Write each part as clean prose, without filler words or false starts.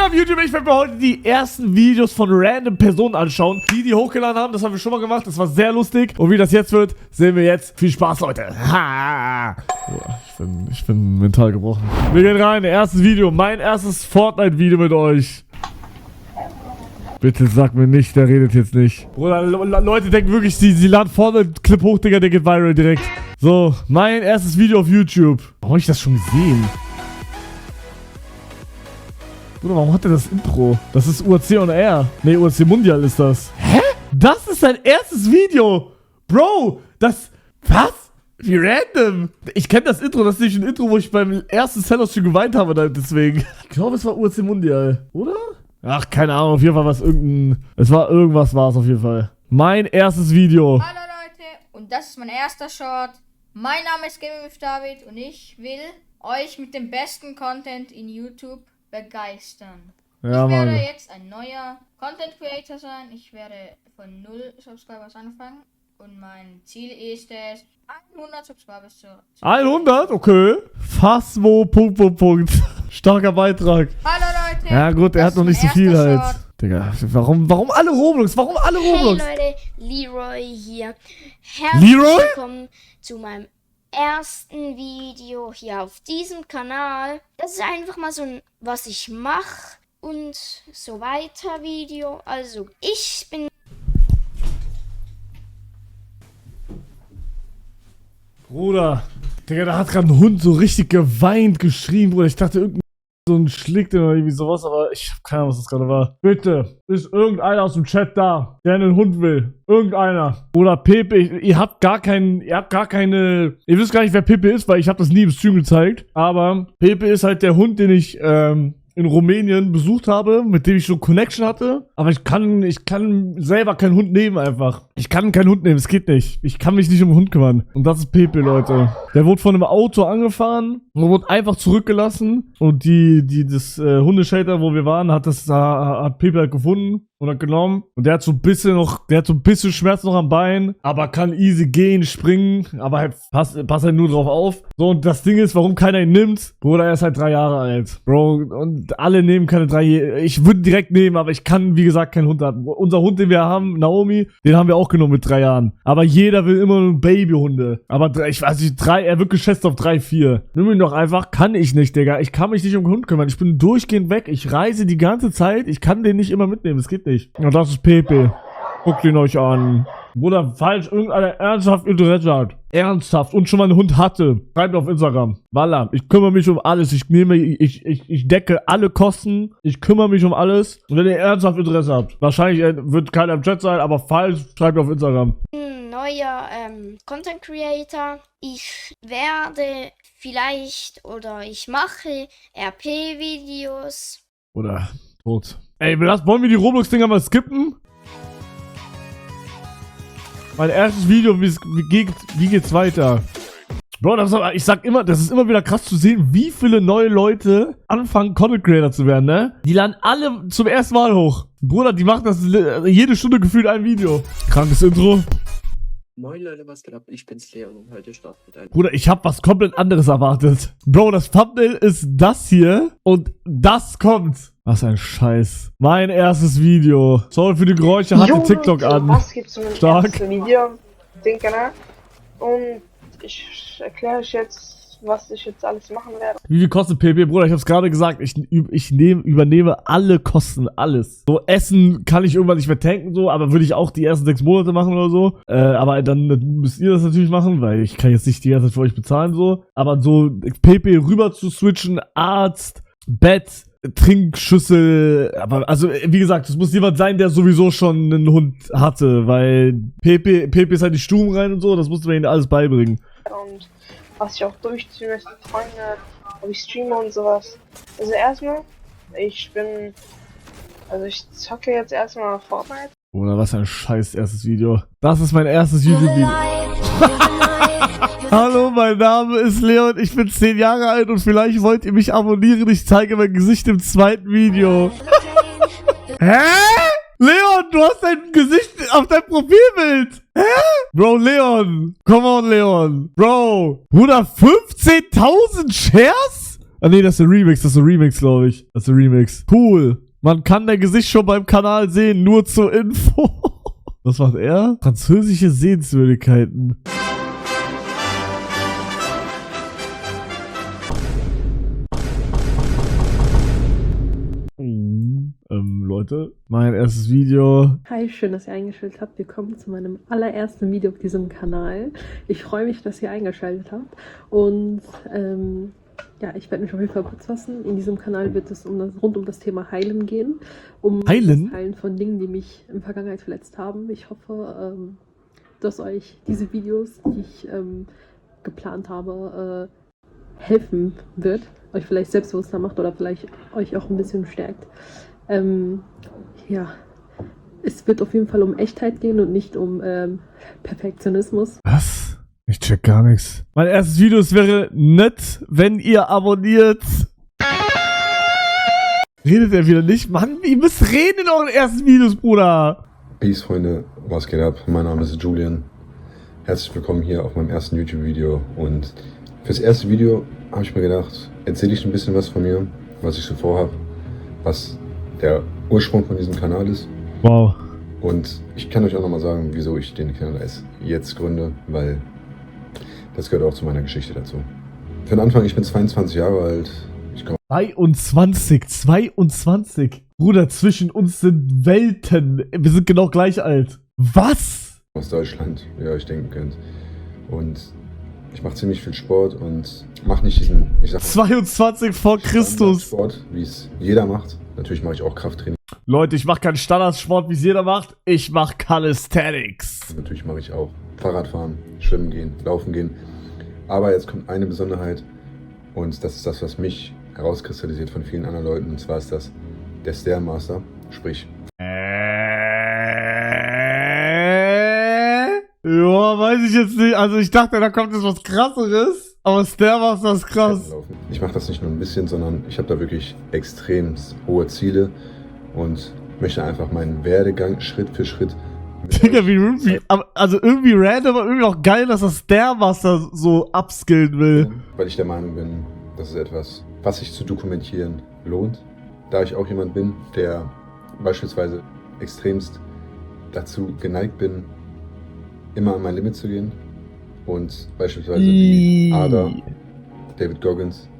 geht auf YouTube? Ich werde mir heute die ersten Videos von random Personen anschauen, die hochgeladen haben. Das haben wir schon mal gemacht. Das war sehr lustig. Und wie das jetzt wird, sehen wir jetzt. Viel Spaß, Leute. Ha! Ich bin mental gebrochen. Wir gehen rein. Erstes Video. Mein erstes Fortnite-Video mit euch. Bitte sag mir nicht, der redet jetzt nicht. Bruder, Leute denken wirklich, sie laden Fortnite-Clip hoch, Digga, der geht viral direkt. So, mein erstes Video auf YouTube. Warum hab ich das schon gesehen? Bruder, warum hat der das Intro? Das ist UAC on Air. Ne, UAC Mundial ist das. Hä? Das ist sein erstes Video. Bro, das... Was? Wie random. Ich kenne das Intro, das ist nicht ein Intro, wo ich beim ersten Sellout schon geweint habe, deswegen. Ich glaube, es war UAC Mundial, oder? Ach, keine Ahnung, auf jeden Fall war es irgendwas war es auf jeden Fall. Mein erstes Video. Hallo Leute, und das ist mein erster Short. Mein Name ist Gaming with David und ich will euch mit dem besten Content in YouTube begeistern. Ja, ich werde Mann. jetzt ein neuer Content Creator sein. Ich werde von 0 Subscribers anfangen und mein Ziel ist es, 100 Subscribers zu 100? Okay. Fasmo, Punkt. Starker Beitrag. Hallo Leute. Ja gut, er hat noch nicht so viel halt. Short. Digga, warum alle Roblox? Warum alle Roblox? Hey Leute, Leroy hier. Leroy? Herzlich willkommen zu meinem ersten Video hier auf diesem Kanal. Das ist einfach mal so ein, was ich mache und so weiter Video. Also, ich bin... Bruder, Digga, da hat gerade ein Hund so richtig geweint, geschrien, Bruder. Ich dachte, irgendein so ein Schlick oder irgendwie sowas, aber ich hab keine Ahnung, was das gerade war. Bitte, ist irgendeiner aus dem Chat da, der einen Hund will? Irgendeiner. Oder Pepe, ihr wisst gar nicht, wer Pepe ist, weil ich habe das nie im Stream gezeigt. Aber Pepe ist halt der Hund, den ich, in Rumänien besucht habe, mit dem ich schon Connection hatte. Aber ich kann selber keinen Hund nehmen einfach. Ich kann keinen Hund nehmen, es geht nicht. Ich kann mich nicht um den Hund kümmern. Und das ist Pepe, Leute. Der wurde von einem Auto angefahren und wurde einfach zurückgelassen. Und das Hundeshelter, wo wir waren, hat Pepe halt gefunden und hat genommen. Und der hat so ein bisschen Schmerz noch am Bein, aber kann easy gehen, springen, aber halt passt halt nur drauf auf. So, und das Ding ist, warum keiner ihn nimmt, Bruder, er ist halt 3 Jahre alt. Bro, und alle nehmen keine 3 Jahre. Ich würde direkt nehmen, aber ich kann, wie gesagt, keinen Hund haben. Unser Hund, den wir haben, Naomi, den haben wir auch genommen mit 3 Jahren. Aber jeder will immer nur Babyhunde. Aber ich weiß nicht, er wird geschätzt auf 3, 4. Nimm ihn doch einfach, kann ich nicht, Digga. Ich kann mich nicht um den Hund kümmern. Ich bin durchgehend weg. Ich reise die ganze Zeit. Ich kann den nicht immer mitnehmen. Das geht nicht. Und das ist Pepe. Guckt ihn euch an. Bruder, falls irgendeiner ernsthaft Interesse hat, ernsthaft und schon mal einen Hund hatte, schreibt auf Instagram. Walla, ich kümmere mich um alles. Ich decke alle Kosten. Ich kümmere mich um alles. Und wenn ihr ernsthaft Interesse habt, wahrscheinlich wird keiner im Chat sein, aber falls, schreibt auf Instagram. Neuer Content Creator. Ich werde vielleicht oder ich mache RP-Videos. Oder tot. Ey, wollen wir die Roblox-Dinger mal skippen? Mein erstes Video, wie geht's weiter? Bro, ich sag immer, das ist immer wieder krass zu sehen, wie viele neue Leute anfangen, Content Creator zu werden, ne? Die laden alle zum ersten Mal hoch. Bruder, die machen das jede Stunde gefühlt ein Video. Krankes Intro. Moin Leute, was geht ab? Ich bin's Leon und heute starten mit einem... Bruder, ich hab was komplett anderes erwartet. Bro, das Thumbnail ist das hier und das kommt. Was ein Scheiß. Mein erstes Video. Sorry für die Geräusche, hatte TikTok an. Was gibt's zum Stark. ersten Video, den Kanal. Und ich erkläre euch jetzt, was ich jetzt alles machen werde. Wie viel kostet PP, Bruder? Ich hab's gerade gesagt. Ich übernehme alle Kosten, alles. So, Essen kann ich irgendwann nicht mehr tanken, so, aber würde ich auch die ersten 6 Monate machen oder so. Aber dann müsst ihr das natürlich machen, weil ich kann jetzt nicht die ganze Zeit für euch bezahlen, so. Aber so, PP rüber zu switchen, Arzt, Bett, Trinkschüssel, aber also wie gesagt, es muss jemand sein, der sowieso schon einen Hund hatte, weil PP ist halt die Stuben rein und so, das musste man ihnen alles beibringen. Und was ich auch durchziehen möchte, Freunde, ob ich streame und sowas. Also erstmal, ich zocke jetzt erstmal Fortnite. Oder was ein scheiß erstes Video. Das ist mein erstes YouTube-Video. Hallo, mein Name ist Leon, ich bin 10 Jahre alt und vielleicht wollt ihr mich abonnieren. Ich zeige mein Gesicht im zweiten Video. Hä? Leon, du hast dein Gesicht auf dein Profilbild. Hä? Bro, Leon. Come on, Leon. Bro. Bruder, 15.000 Shares? Ah nee, das ist ein Remix, glaube ich. Das ist ein Remix. Cool. Man kann dein Gesicht schon beim Kanal sehen, nur zur Info. Was macht er? Französische Sehenswürdigkeiten. Leute, mein erstes Video. Hi, schön, dass ihr eingeschaltet habt. Willkommen zu meinem allerersten Video auf diesem Kanal. Ich freue mich, dass ihr eingeschaltet habt. Und ja, ich werde mich auf jeden Fall kurz fassen. In diesem Kanal wird es rund um das Thema Heilen gehen. Heilen? Das Heilen von Dingen, die mich in der Vergangenheit verletzt haben. Ich hoffe, dass euch diese Videos, die ich geplant habe, helfen wird. Euch vielleicht selbstbewusster macht oder vielleicht euch auch ein bisschen stärkt. Ja, es wird auf jeden Fall um Echtheit gehen und nicht um Perfektionismus. Was? Ich check gar nichts. Mein erstes Video, es wäre nett, wenn ihr abonniert. Redet er wieder nicht? Mann, ihr müsst reden in euren ersten Videos, Bruder. Peace, Freunde, was geht ab? Mein Name ist Julian. Herzlich willkommen hier auf meinem ersten YouTube-Video. Und fürs erste Video habe ich mir gedacht, erzähle ich ein bisschen was von mir, was ich so vorhabe, was der Ursprung von diesem Kanal ist. Wow. Und ich kann euch auch nochmal sagen, wieso ich den Kanal erst jetzt gründe, weil das gehört auch zu meiner Geschichte dazu. Für den Anfang, ich bin 22 Jahre alt. Ich komme 22. Bruder, zwischen uns sind Welten. Wir sind genau gleich alt. Was? aus Deutschland, wie ihr euch denken könnt. Und ich mache ziemlich viel Sport und mache nicht diesen, ich sag mal, 22 vor Christus. Sport, wie es jeder macht. Natürlich mache ich auch Krafttraining. Leute, ich mache keinen Standardsport, wie es jeder macht. Ich mache Calisthenics. Natürlich mache ich auch Fahrradfahren, Schwimmen gehen, Laufen gehen. Aber jetzt kommt eine Besonderheit und das ist das, was mich herauskristallisiert von vielen anderen Leuten. Und zwar ist das der Stairmaster, sprich. Ja, weiß ich jetzt nicht. Also ich dachte, da kommt jetzt was Krasseres. Aber Stairmaster ist krass. Ich mache das nicht nur ein bisschen, sondern ich habe da wirklich extrem hohe Ziele und möchte einfach meinen Werdegang Schritt für Schritt. Digga, wie irgendwie, also irgendwie random, aber irgendwie auch geil, dass das Stairmaster so upskillen will. Weil ich der Meinung bin, das ist etwas, was sich zu dokumentieren lohnt. Da ich auch jemand bin, der beispielsweise extremst dazu geneigt bin, immer an mein Limit zu gehen. Und beispielsweise wie Ada, David Goggins,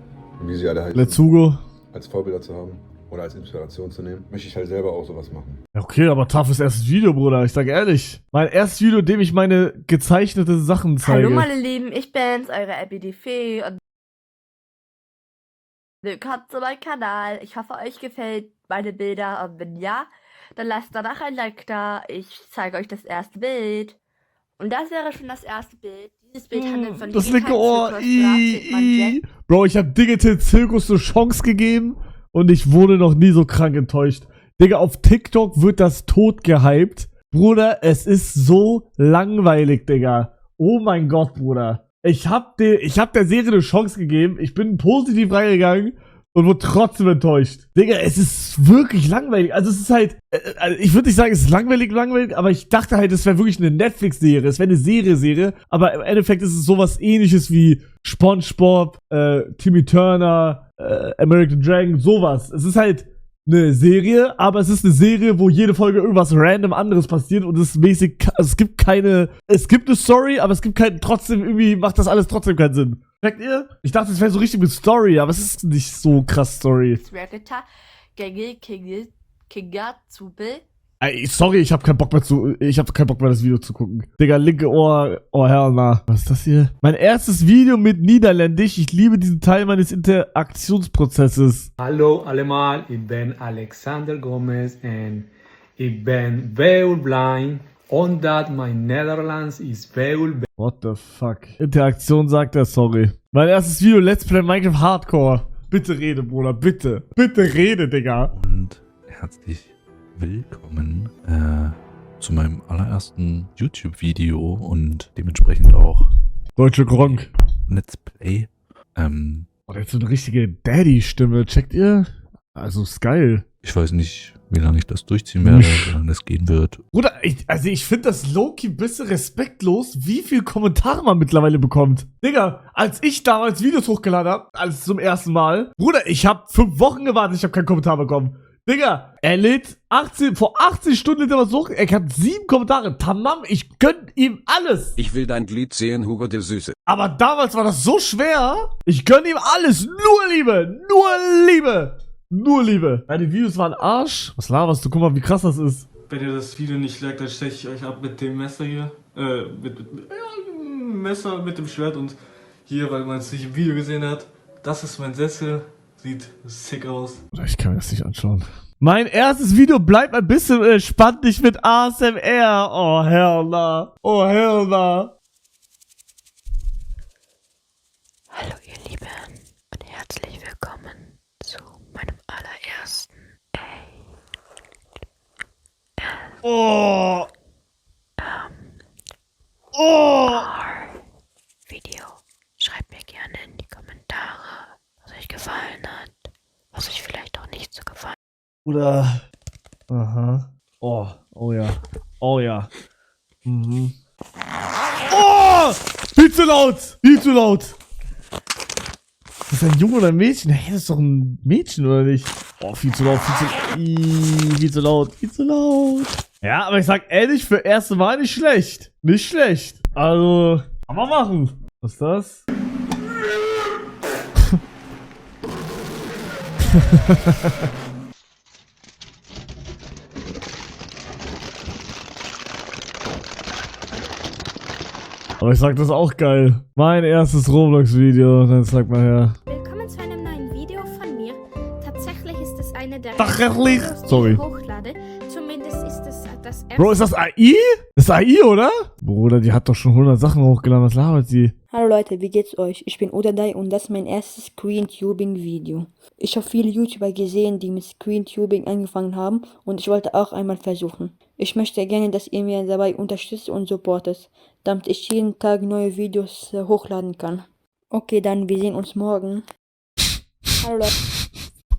wie sie alle heißen, Letzugo. als Vorbilder zu haben oder als Inspiration zu nehmen, möchte ich halt selber auch sowas machen. Ja, okay, aber toughes erstes Video, Bruder. Ich sag ehrlich. Mein erstes Video, in dem ich meine gezeichnete Sachen zeige. Hallo meine Lieben, ich bin's, eure Abby die Fee und willkommen zu meinem Kanal. Ich hoffe, euch gefällt meine Bilder und wenn ja, dann lasst danach ein Like da. Ich zeige euch das erste Bild. Und das wäre schon das erste Bild. Dieses Bild handelt von das linke Ohr. Bro, ich hab Digital Circus eine Chance gegeben und ich wurde noch nie so krank enttäuscht. Digga, auf TikTok wird das tot gehypt. Bruder, es ist so langweilig, Digga. Oh mein Gott, Bruder. Ich hab der Serie eine Chance gegeben. Ich bin positiv reingegangen und wurde trotzdem enttäuscht. Digga, es ist wirklich langweilig. Also es ist halt, ich würde nicht sagen, es ist langweilig, aber ich dachte halt, es wäre wirklich eine Netflix-Serie. Es wäre eine Serie. Aber im Endeffekt ist es sowas ähnliches wie SpongeBob, Timmy Turner, American Dragon, sowas. Es ist halt eine Serie, aber es ist eine Serie, wo jede Folge irgendwas random anderes passiert und es ist mäßig, also es gibt eine Story, aber es gibt trotzdem irgendwie macht das alles trotzdem keinen Sinn. Merkt ihr? Ich dachte, es wäre so richtig mit Story, aber es ist nicht so krass Story. Ey, sorry, ich hab keinen Bock mehr das Video zu gucken. Digga, linke Ohr, oh hell nah. Was ist das hier? Mein erstes Video mit Niederländisch. Ich liebe diesen Teil meines Interaktionsprozesses. Hallo allemaal, ik ben Alexander Gomez en ik ben veel blij omdat mijn Nederlands is veel beter. What the fuck? Interaktion sagt er, sorry. Mein erstes Video, Let's Play Minecraft Hardcore. Bitte rede, Bruder, bitte. Bitte rede, Digga. Und herzlich willkommen zu meinem allerersten YouTube-Video und dementsprechend auch Deutsche Gronk. Let's Play. Oh, der hat so eine richtige Daddy-Stimme, checkt ihr? Also ist geil. Ich weiß nicht, wie lange ich das durchziehen werde, wie lange das gehen wird. Bruder, ich finde das low-key ein bisschen respektlos, wie viel Kommentare man mittlerweile bekommt. Digga, als ich damals Videos hochgeladen habe, als zum ersten Mal, Bruder, ich habe 5 Wochen gewartet, ich habe keinen Kommentar bekommen. Digga, er lädt vor 18 Stunden was hoch, er hat 7 Kommentare. Tamam, ich gönn ihm alles. Ich will dein Glied sehen, Hugo de Süße. Aber damals war das so schwer. Ich gönn ihm alles. Nur Liebe. Nur Liebe. Nur Liebe. Ja, die Videos waren Arsch. Was laberst du? Guck mal, wie krass das ist. Wenn ihr das Video nicht liked, dann steche ich euch ab mit dem Messer hier. Messer mit dem Schwert und hier, weil man es nicht im Video gesehen hat. Das ist mein Sessel. Sieht sick aus. Ich kann mir das nicht anschauen. Mein erstes Video bleibt ein bisschen spannend, nicht mit ASMR. Oh, hell nah. Oh, hell nah. Hallo ihr Lieben und herzlich willkommen zu meinem allerersten Oh. Video. Schreibt mir gerne in die Kommentare, was euch gefallen hat, was euch vielleicht auch nicht so gefallen hat. Oder. Aha. Oh, oh ja. Oh ja. Mhm. Oh! Viel zu laut! Viel zu laut! Ist das ein Junge oder ein Mädchen? Hey, das ist doch ein Mädchen, oder nicht? Oh, viel zu laut, viel zu laut, viel zu laut. Ja, aber ich sag ehrlich, für erste Mal nicht schlecht. Nicht schlecht. Also, kann man machen. Was ist das? Aber ich sag, das ist auch geil. Mein erstes Roblox-Video, dann sag mal her. Willkommen zu einem neuen Video von mir. Tatsächlich ist es eine der Tatsächlich? Videos, die Sorry. ich hochlade. Zumindest ist es das erste. Bro, ist das AI? Das ist AI, oder? Bruder, die hat doch schon 100 Sachen hochgeladen. Was labert sie? Hallo Leute, wie geht's euch? Ich bin Odadai und das ist mein erstes Screentubing-Video. Ich habe viele YouTuber gesehen, die mit Screentubing angefangen haben und ich wollte auch einmal versuchen. Ich möchte gerne, dass ihr mir dabei unterstützt und supportet, damit ich jeden Tag neue Videos hochladen kann. Okay, dann wir sehen uns morgen. Hallo Leute.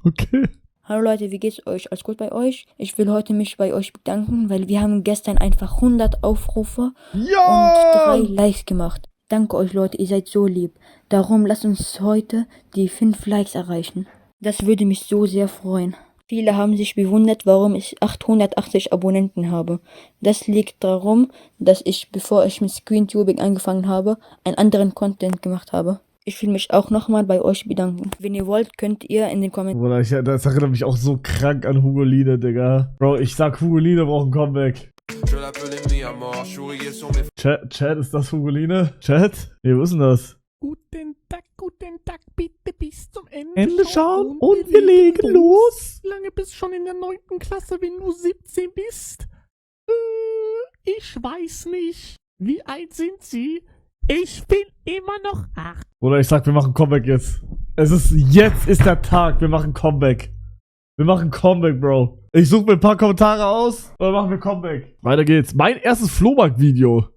Okay. Hallo Leute, wie geht's euch? Alles gut bei euch? Ich will heute mich bei euch bedanken, weil wir haben gestern einfach 100 Aufrufe und 3 Likes gemacht. Danke euch Leute, ihr seid so lieb. Darum lasst uns heute die 5 Likes erreichen. Das würde mich so sehr freuen. Viele haben sich bewundert, warum ich 880 Abonnenten habe. Das liegt darum, dass ich, bevor ich mit Screentubing angefangen habe, einen anderen Content gemacht habe. Ich will mich auch nochmal bei euch bedanken. Wenn ihr wollt, könnt ihr in den Kommentaren... Bruder, das erinnert mich auch so krank an Hugoline, Digga. Bro, ich sag, Hugoline braucht ein Comeback. Chat, ist das Hugoline? Chat? Nee, wo ist denn das? Guten Tag, bitte bis zum Ende schauen und wir legen los. Wie lange bist du schon in der 9. Klasse, wenn du 17 bist? Ich weiß nicht. Wie alt sind sie? Ich bin immer noch 8. Oder ich sag, wir machen Comeback jetzt. Jetzt ist der Tag, wir machen Comeback. Wir machen Comeback, Bro. Ich suche mir ein paar Kommentare aus und dann machen wir Comeback. Weiter geht's. Mein erstes Flohmarkt-Video.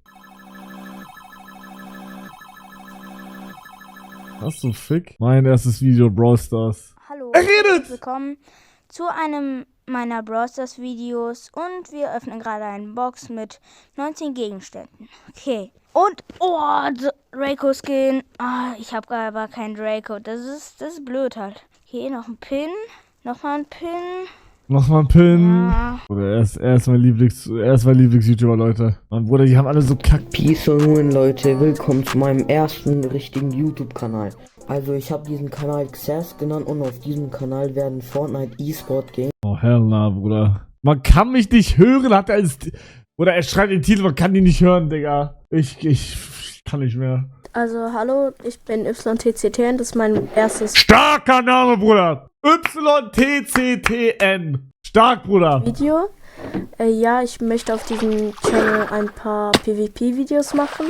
Was zum Fick? Mein erstes Video, Brawl Stars. Hallo. Er redet! Willkommen zu einem meiner Brawl Stars Videos und wir öffnen gerade eine Box mit 19 Gegenständen. Okay. Und, Draco Skin. Ich habe aber keinen Draco. Das ist blöd halt. Okay, noch ein Pin. Nochmal ein Pin. Nochmal ein Pin. Ja. Bruder, er ist mein Lieblings-YouTuber, Leute. Mann, Bruder, die haben alle so kack. Peace und Ruin, Leute. Willkommen zu meinem ersten richtigen YouTube-Kanal. Also, ich habe diesen Kanal Xers genannt und auf diesem Kanal werden Fortnite E-Sport Games. Oh, hell nah, Bruder. Man kann mich nicht hören, hat er als... Oder er schreibt den Titel, man kann ihn nicht hören, Digga. Ich kann nicht mehr. Also, hallo, ich bin YTCTN, das ist mein erstes... Starker Name, Bruder! YTCTN. Stark, Bruder. Video. Ja, ich möchte auf diesem Channel ein paar PvP-Videos machen.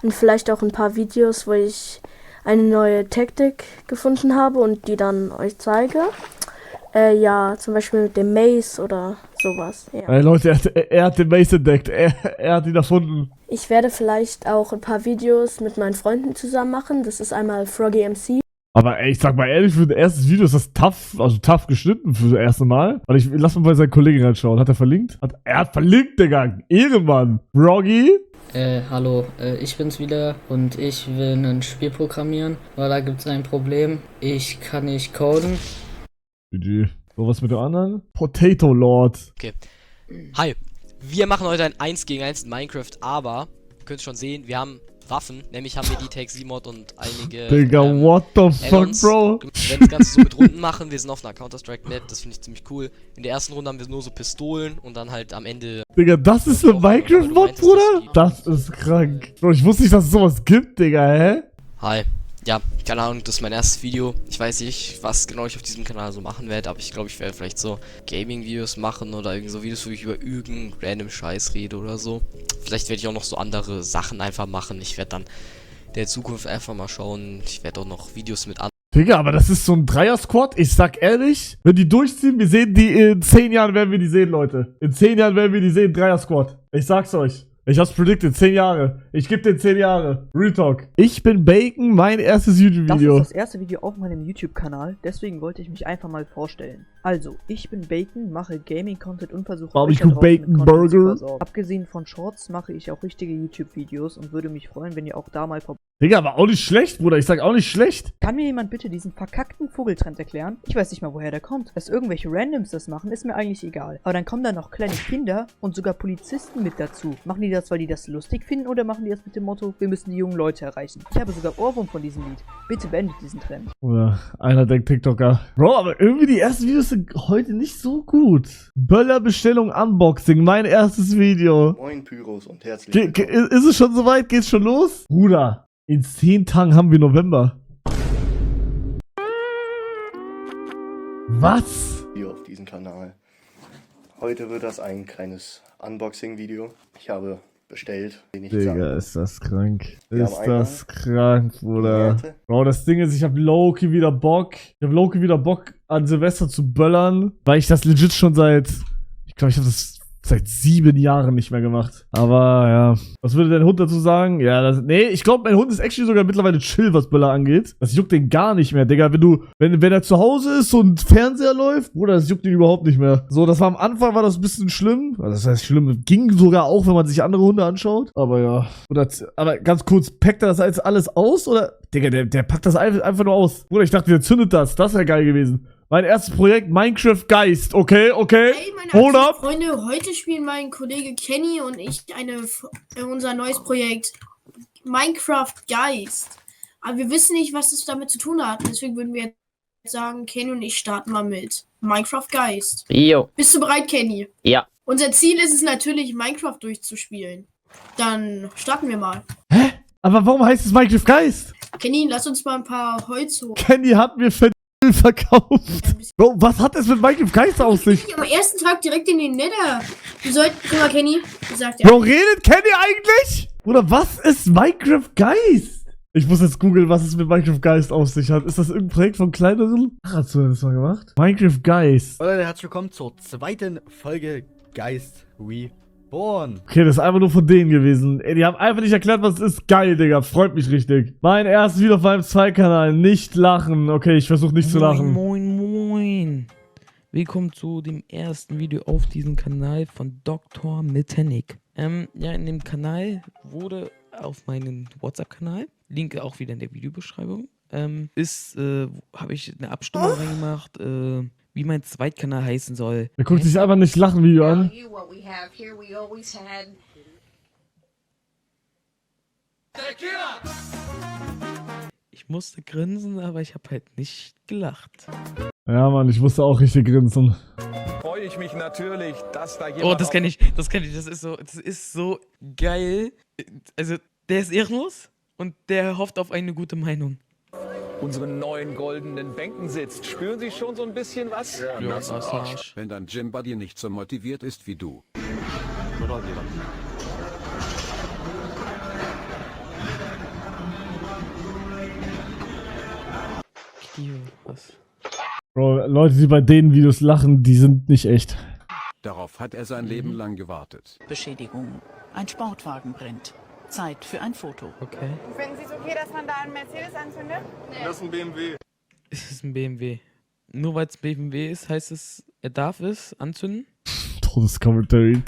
Und vielleicht auch ein paar Videos, wo ich eine neue Taktik gefunden habe und die dann euch zeige. Ja, zum Beispiel mit dem Mace oder sowas. Ja. Ey, Leute, er hat den Mace entdeckt. Er hat ihn erfunden. Ich werde vielleicht auch ein paar Videos mit meinen Freunden zusammen machen. Das ist einmal Froggy MC. Aber ey, ich sag mal ehrlich, für das erste Video ist das tough, also tough geschnitten für das erste Mal. Warte, lass mal bei seinen Kollegen reinschauen. Hat er verlinkt? Er hat verlinkt, Digga. Ehrenmann. Froggy? Hallo, ich bin's wieder und ich will ein Spiel programmieren, weil da gibt's ein Problem. Ich kann nicht coden. GG. So, was mit dem anderen? Potato Lord. Okay. Hi. Wir machen heute ein 1 gegen 1 in Minecraft, aber ihr könnt schon sehen, wir haben Waffen, nämlich haben wir die Take-Z-Mod und einige Digga, what the fuck, Bro? Wir werden das Ganze so mit Runden machen, wir sind auf einer Counter-Strike-Map, das finde ich ziemlich cool. In der ersten Runde haben wir nur so Pistolen und dann halt am Ende... Digga, das ist eine Minecraft-Mod, Bruder? Das ist krank. Bro, ich wusste nicht, dass es sowas gibt, Digga, hä? Hi. Ja, keine Ahnung, das ist mein erstes Video. Ich weiß nicht, was genau ich auf diesem Kanal so machen werde, aber ich glaube, ich werde vielleicht so Gaming-Videos machen oder irgendwie so Videos, wo ich über irgendeinen random Scheiß rede oder so. Vielleicht werde ich auch noch so andere Sachen einfach machen. Ich werde dann in der Zukunft einfach mal schauen. Ich werde auch noch Videos mit anderen. Digga, aber das ist so ein Dreier-Squad. Ich sag ehrlich, wenn die durchziehen, wir sehen die in 10 Jahren, werden wir die sehen, Leute. In 10 Jahren werden wir die sehen, Dreier-Squad. Ich sag's euch. Ich hab's predicted, 10 Jahre. Ich geb dir 10 Jahre. Real Talk. Ich bin Bacon, mein erstes YouTube-Video. Das ist das erste Video auf meinem YouTube-Kanal, deswegen wollte ich mich einfach mal vorstellen. Also, ich bin Bacon, mache Gaming-Content und versuche euch da draußen Bacon mit Content zu Burger. versorgen. Abgesehen von Shorts mache ich auch richtige YouTube-Videos und würde mich freuen, wenn ihr auch da mal vorbei... Digga, aber auch nicht schlecht, Bruder. Ich sag auch nicht schlecht. Kann mir jemand bitte diesen verkackten Vogeltrend erklären? Ich weiß nicht mal, woher der kommt. Dass irgendwelche Randoms das machen, ist mir eigentlich egal. Aber dann kommen da noch kleine Kinder und sogar Polizisten mit dazu. Machen die das, weil die das lustig finden oder machen die das mit dem Motto, wir müssen die jungen Leute erreichen? Ich habe sogar Ohrwurm von diesem Lied. Bitte beendet diesen Trend. Oder einer denkt TikToker. Bro, aber irgendwie die ersten Videos sind heute nicht so gut. Böllerbestellung Unboxing, mein erstes Video. Moin Pyros und herzlich willkommen. Ist es schon soweit? Geht's schon los? Bruder, in 10 Tagen haben wir November. Was? Hier auf diesem Kanal. Heute wird das ein kleines Unboxing-Video. Ich habe bestellt. Digga, ist das krank. Ist das krank, Bruder. Bro, das Ding ist, ich hab Loki wieder Bock. An Silvester zu böllern, weil ich das legit schon ich glaube, ich habe das seit 7 Jahren nicht mehr gemacht. Aber ja. Was würde dein Hund dazu sagen? Ja, nee, ich glaube, mein Hund ist actually sogar mittlerweile chill, was Böller angeht. Das juckt den gar nicht mehr, Digga. Wenn er zu Hause ist und Fernseher läuft, Bruder, das juckt ihn überhaupt nicht mehr. So, das war am Anfang, war das ein bisschen schlimm. Also, das heißt schlimm, ging sogar auch, wenn man sich andere Hunde anschaut. Aber ja. Aber ganz kurz, packt er das jetzt alles aus? Oder? Digga, der packt das einfach nur aus. Bruder, ich dachte, der zündet das. Das wäre geil gewesen. Mein erstes Projekt, Minecraft Geist. Okay. Hey, meine Freunde, heute spielen mein Kollege Kenny und ich unser neues Projekt Minecraft Geist. Aber wir wissen nicht, was es damit zu tun hat. Deswegen würden wir jetzt sagen, Kenny und ich starten mal mit Minecraft Geist. Jo. Bist du bereit, Kenny? Ja. Unser Ziel ist es natürlich, Minecraft durchzuspielen. Dann starten wir mal. Hä? Aber warum heißt es Minecraft Geist? Kenny, lass uns mal ein paar Holz holen. Kenny hat mir verkauft. Bro, was hat es mit Minecraft Geist auf sich? Am ersten Tag direkt in den Nether. Wir sollten, guck mal, Kenny, sagt er. Bro, redet Kenny eigentlich? Oder was ist Minecraft Geist? Ich muss jetzt googeln, was es mit Minecraft Geist auf sich hat. Ist das irgendein Projekt von kleineren? Ach, hast du das mal gemacht? Minecraft Geist. Hallo Leute, herzlich willkommen zur zweiten Folge Geist Reborn. Okay, das ist einfach nur von denen gewesen. Ey, die haben einfach nicht erklärt, was es ist. Geil, Digga. Freut mich richtig. Mein erstes Video auf meinem 2-Kanal. Nicht lachen. Okay, ich versuche nicht zu lachen. Moin. Willkommen zu dem ersten Video auf diesem Kanal von Dr. Metanik. Ja, in dem Kanal wurde auf meinen WhatsApp-Kanal, Link auch wieder in der Videobeschreibung, habe ich eine Abstimmung reingemacht, wie mein Zweitkanal heißen soll. Er guckt sich einfach nicht lachen Video an. Ich musste grinsen, aber ich habe halt nicht gelacht. Ja, Mann, ich musste auch richtig grinsen. Freue ich mich natürlich, dass da jemand... Oh, das kenne ich. Das ist so geil. Also, der ist ehrenlos und der hofft auf eine gute Meinung. Unseren neuen goldenen Bänken sitzt. Spüren Sie schon so ein bisschen was? Ja, Massage. Wenn dein Gym-Buddy nicht so motiviert ist wie du. Was? Bro, Leute, die bei den Videos lachen, die sind nicht echt. Darauf hat er sein Leben lang gewartet. Beschädigung. Ein Sportwagen brennt. Zeit für ein Foto. Okay. Finden Sie es okay, dass man da einen Mercedes anzündet? Nee. Das ist ein BMW. Es ist ein BMW. Nur weil es BMW ist, heißt es, er darf es anzünden? Todeskommentary.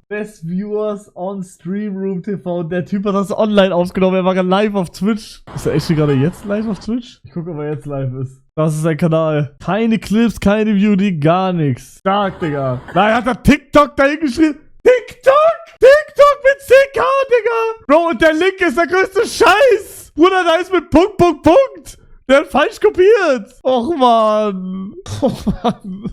Best Viewers on Stream Room TV. Der Typ hat das online aufgenommen. Er war gerade live auf Twitch. Ist er echt gerade jetzt live auf Twitch? Ich gucke, ob er jetzt live ist. Das ist sein Kanal. Keine Clips, keine Beauty, gar nichts. Stark, Digga. Nein, hat er TikTok da hingeschrieben? TikTok! TikTok mit CK, Digga! Bro, und der Link ist der größte Scheiß! Bruder, da ist mit Punkt. Der hat falsch kopiert. Och, Mann. Och, Mann.